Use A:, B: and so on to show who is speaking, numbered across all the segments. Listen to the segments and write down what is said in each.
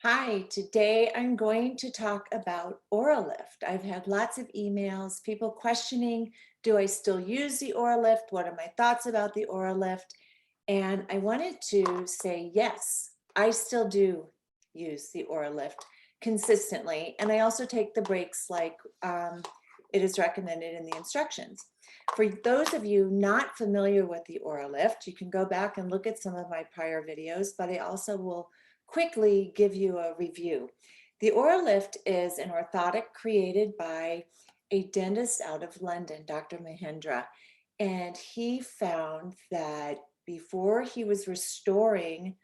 A: Hi, today I'm going to talk about Oralift. I've had lots of emails, people questioning, do I still use the Oralift? What are my thoughts about the Oralift? And I wanted to say, yes, I still do use the Oralift consistently. And I also take the breaks like it is recommended in the instructions. For those of you not familiar with the Oralift, you can go back and look at some of my prior videos, but I also will quickly give you a review. The Oralift is an orthotic created by a dentist out of London, Dr. Mahendra, and he found that before he was restoring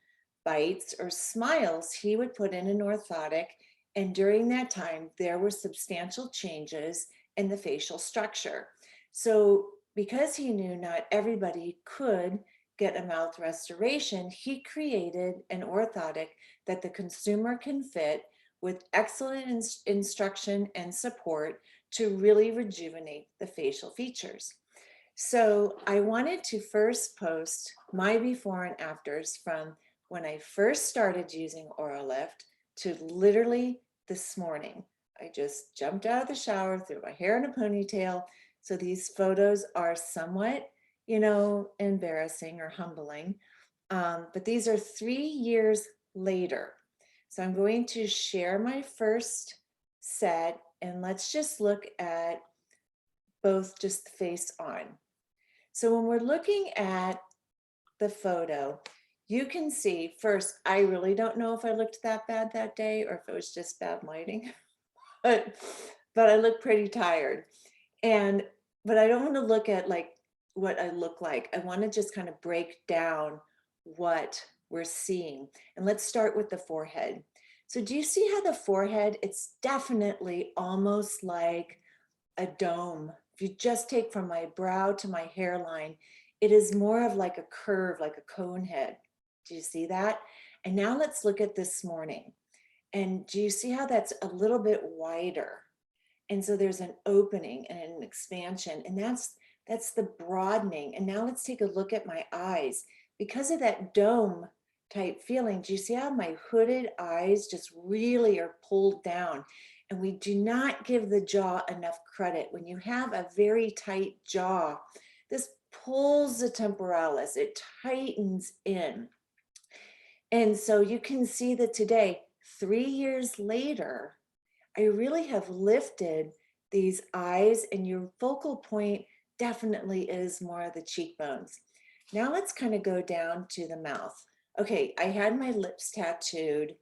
A: bites or smiles, he would put in an orthotic, and during that time, there were substantial changes in the facial structure. So because he knew not everybody could get a mouth restoration, he created an orthotic that the consumer can fit with excellent instruction and support to really rejuvenate the facial features. So I wanted to first post my before and afters from when I first started using Oralift to literally this morning. I just jumped out of the shower, threw my hair in a ponytail. So these photos are somewhat, embarrassing or humbling. But these are 3 years later. So I'm going to share my first set, and let's just look at both just the face on. So when we're looking at the photo, you can see first, I really don't know if I looked that bad that day or if it was just bad lighting, but I look pretty tired. But I don't want to look at like what I look like. I want to just kind of break down what we're seeing. And let's start with the forehead. So do you see how the forehead, it's definitely almost like a dome. If you just take from my brow to my hairline, it is more of like a curve, like a cone head. Do you see that? And now let's look at this morning. And do you see how that's a little bit wider? And so there's an opening and an expansion, and that's the broadening. And now let's take a look at my eyes. Because of that dome type feeling, do you see how my hooded eyes just really are pulled down? And we do not give the jaw enough credit. When you have a very tight jaw, this pulls the temporalis, it tightens in. And so you can see that today, 3 years later, I really have lifted these eyes, and your focal point definitely is more of the cheekbones. Now let's kind of go down to the mouth. Okay, I had my lips tattooed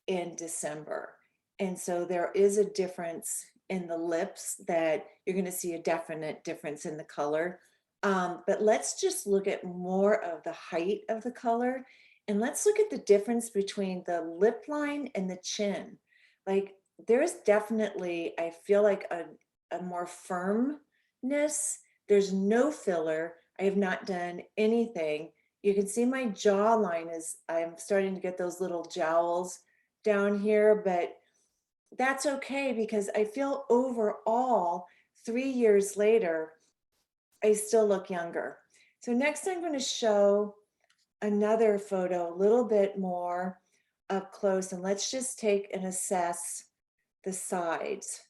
A: in December. And so there is a difference in the lips that you're going to see a definite difference in the color. But let's just look at more of the height of the color. And let's look at the difference between the lip line and the chin. Like there's definitely, I feel like a more firmness. There's no filler. I have not done anything. You can see my jawline is, I'm starting to get those little jowls down here, but that's okay because I feel overall 3 years later, I still look younger. So next I'm going to show another photo a little bit more up close, and let's just take and assess the sides.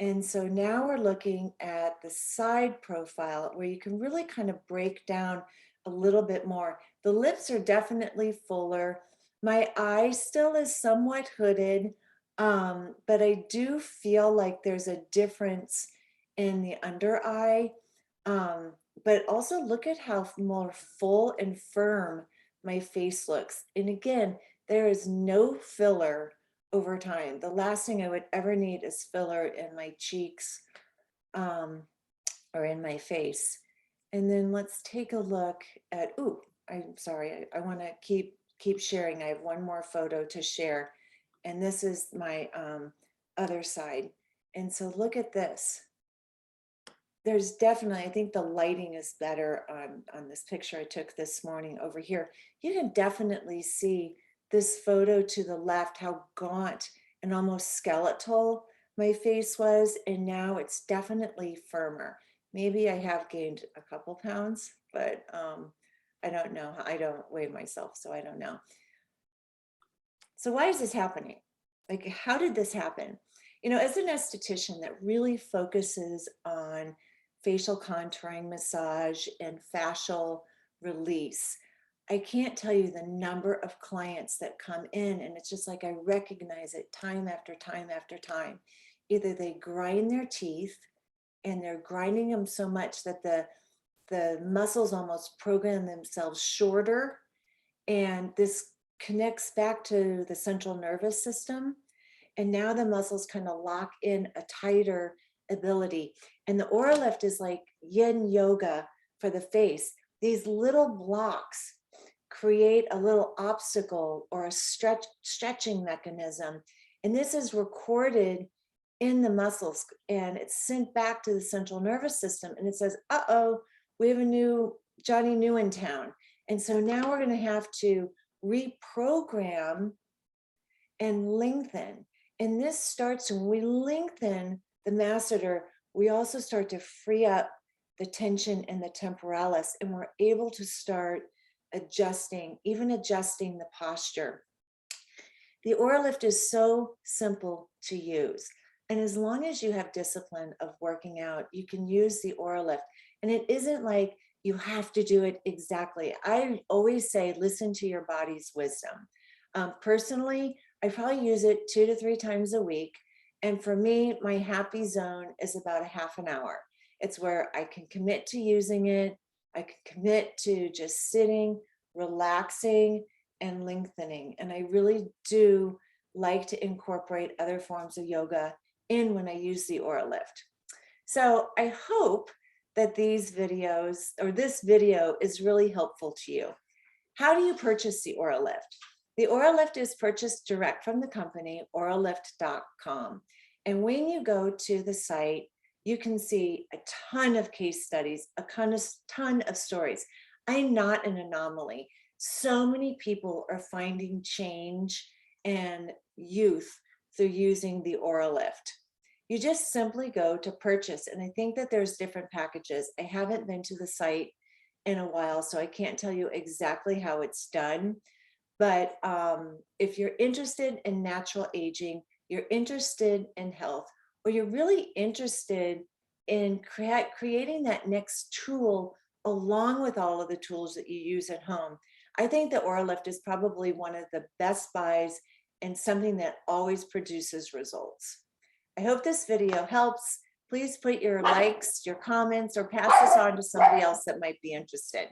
A: And so now we're looking at the side profile where you can really kind of break down a little bit more. The lips are definitely fuller. My eye still is somewhat hooded, but I do feel like there's a difference in the under eye. But also look at how more full and firm my face looks. And again, there is no filler over time. The last thing I would ever need is filler in my cheeks or in my face. And then let's take a look at, ooh, I'm sorry, I want to keep sharing. I have one more photo to share. And this is my other side. And so look at this. There's definitely, I think the lighting is better on this picture I took this morning over here. You can definitely see this photo to the left, how gaunt and almost skeletal my face was. And now it's definitely firmer. Maybe I have gained a couple pounds, but I don't know. I don't weigh myself, so I don't know. So why is this happening? Like, how did this happen? You know, as an esthetician that really focuses on facial contouring, massage, and fascial release, I can't tell you the number of clients that come in, and it's just like I recognize it time after time after time. Either they grind their teeth and they're grinding them so much that the muscles almost program themselves shorter, and this connects back to the central nervous system. And now the muscles kind of lock in a tighter ability. And the Oralift is like yin yoga for the face. These little blocks create a little obstacle or a stretching mechanism. And this is recorded in the muscles and it's sent back to the central nervous system. And it says, uh-oh, we have a new Johnny New in town. And so now we're going to have to reprogram and lengthen. And this starts when we lengthen the masseter, we also start to free up the tension in the temporalis, and we're able to start adjusting, even adjusting the posture. The Oralift is so simple to use. And as long as you have discipline of working out, you can use the Oralift. And it isn't like you have to do it exactly. I always say, listen to your body's wisdom. Personally, I probably use it 2 to 3 times a week. And for me, my happy zone is about a half an hour. It's where I can commit to using it. I can commit to just sitting, relaxing, and lengthening. And I really do like to incorporate other forms of yoga in when I use the Oralift. So I hope that these videos or this video is really helpful to you. How do you purchase the Oralift? The Oralift is purchased direct from the company, oralift.com. And when you go to the site, you can see a ton of case studies, a ton of stories. I'm not an anomaly. So many people are finding change and youth through using the Oralift. You just simply go to purchase, and I think that there's different packages. I haven't been to the site in a while, so I can't tell you exactly how it's done. But if you're interested in natural aging, you're interested in health, or you're really interested in creating that next tool along with all of the tools that you use at home, I think the Oralift is probably one of the best buys and something that always produces results. I hope this video helps. Please put your likes, your comments, or pass this on to somebody else that might be interested.